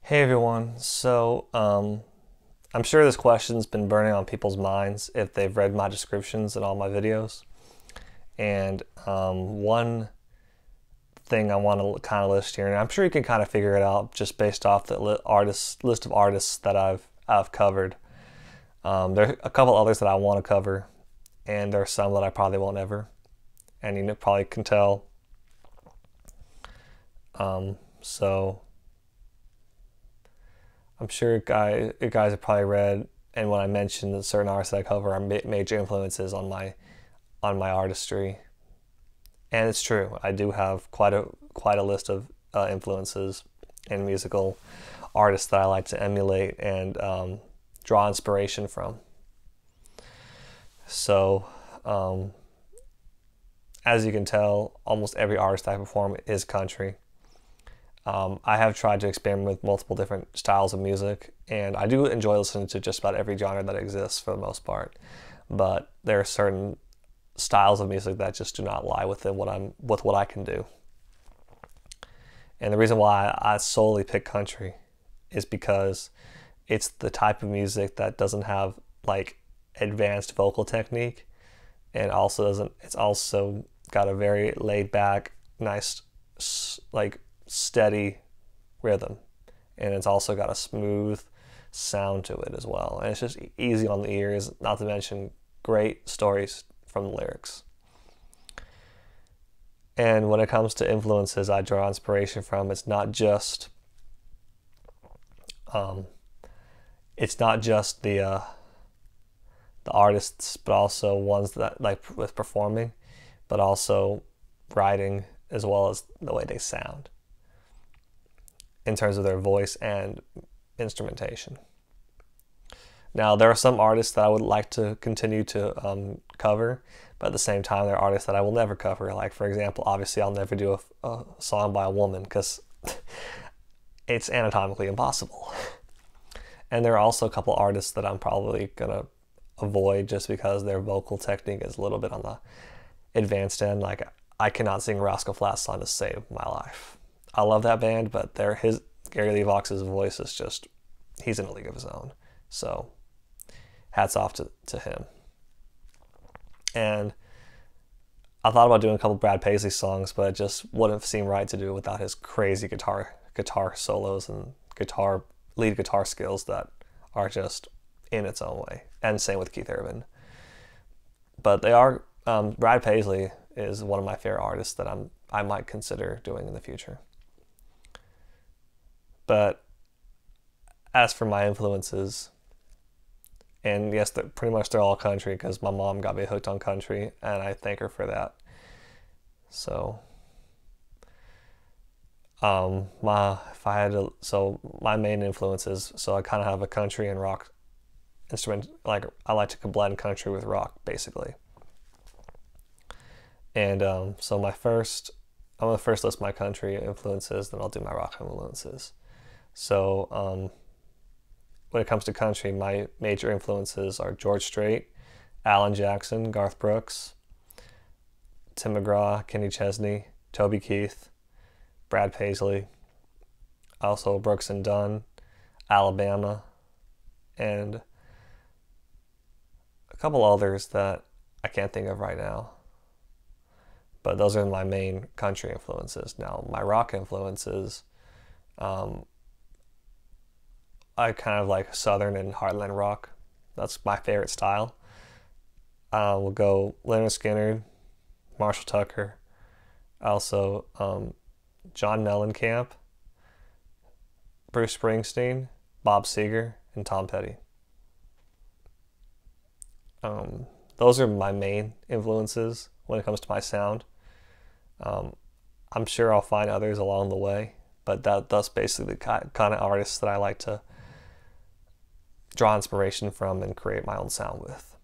Hey everyone. I'm sure this question's been burning on people's minds if they've read my descriptions in all my videos. And one thing I want to kind of list here, and I'm sure you can kind of figure it out just based off the list of artists that I've covered. There are a couple others that I want to cover, and there are some that I probably won't ever. And you probably can tell. So I'm sure you guys have probably read, and when I mentioned that certain artists that I cover are major influences on my artistry, and it's true. I do have quite a list of influences and musical artists that I like to emulate and draw inspiration from. So, as you can tell, almost every artist I perform is country. I have tried to experiment with multiple different styles of music, and I do enjoy listening to just about every genre that exists for the most part. But there are certain styles of music that just do not lie within what I can do. And the reason why I solely pick country is because it's the type of music that doesn't have like advanced vocal technique, and also doesn't. It's also got a very laid back, nice, like steady rhythm, and it's also got a smooth sound to it as well, and it's just easy on the ears, not to mention great stories from the lyrics. And when it comes to influences I draw inspiration from, um, it's not just the artists, but also ones that like with performing, but also writing as well as the way they sound in terms of their voice and instrumentation. Now, there are some artists that I would like to continue to cover, but at the same time, there are artists that I will never cover. Like, for example, obviously, I'll never do a song by a woman because it's anatomically impossible. And there are also a couple artists that I'm probably going to avoid just because their vocal technique is a little bit on the advanced end. Like, I cannot sing Rascal Flatts song to save my life. I love that band, but Gary Lee Vox's voice is just, he's in a league of his own. So hats off to him. And I thought about doing a couple Brad Paisley songs, but it just wouldn't seem right to do it without his crazy guitar solos and lead guitar skills that are just in its own way. And same with Keith Urban. But Brad Paisley is one of my favorite artists that I might consider doing in the future. But as for my influences, and yes, they're all country because my mom got me hooked on country, and I thank her for that. So, my main influences. So I kind of have a country and rock instrument. Like I like to blend country with rock, basically. And I'm gonna first list my country influences, then I'll do my rock influences. So when it comes to country, my major influences are George Strait, Alan Jackson, Garth Brooks, Tim McGraw, Kenny Chesney, Toby Keith, Brad Paisley, also Brooks and Dunn, Alabama, and a couple others that I can't think of right now. But those are my main country influences. Now, my rock influences, I kind of like Southern and Heartland rock. That's my favorite style. We'll go Lynyrd Skynyrd, Marshall Tucker, also John Mellencamp, Bruce Springsteen, Bob Seger, and Tom Petty. Those are my main influences when it comes to my sound. I'm sure I'll find others along the way, but that's basically the kind of artists that I like to draw inspiration from and create my own sound with.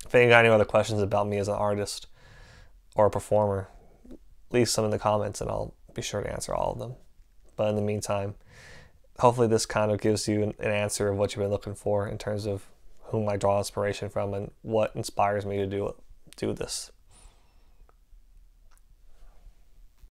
If you got any other questions about me as an artist or a performer, leave some in the comments and I'll be sure to answer all of them. But in the meantime, hopefully this kind of gives you an answer of what you've been looking for in terms of whom I draw inspiration from and what inspires me to do this.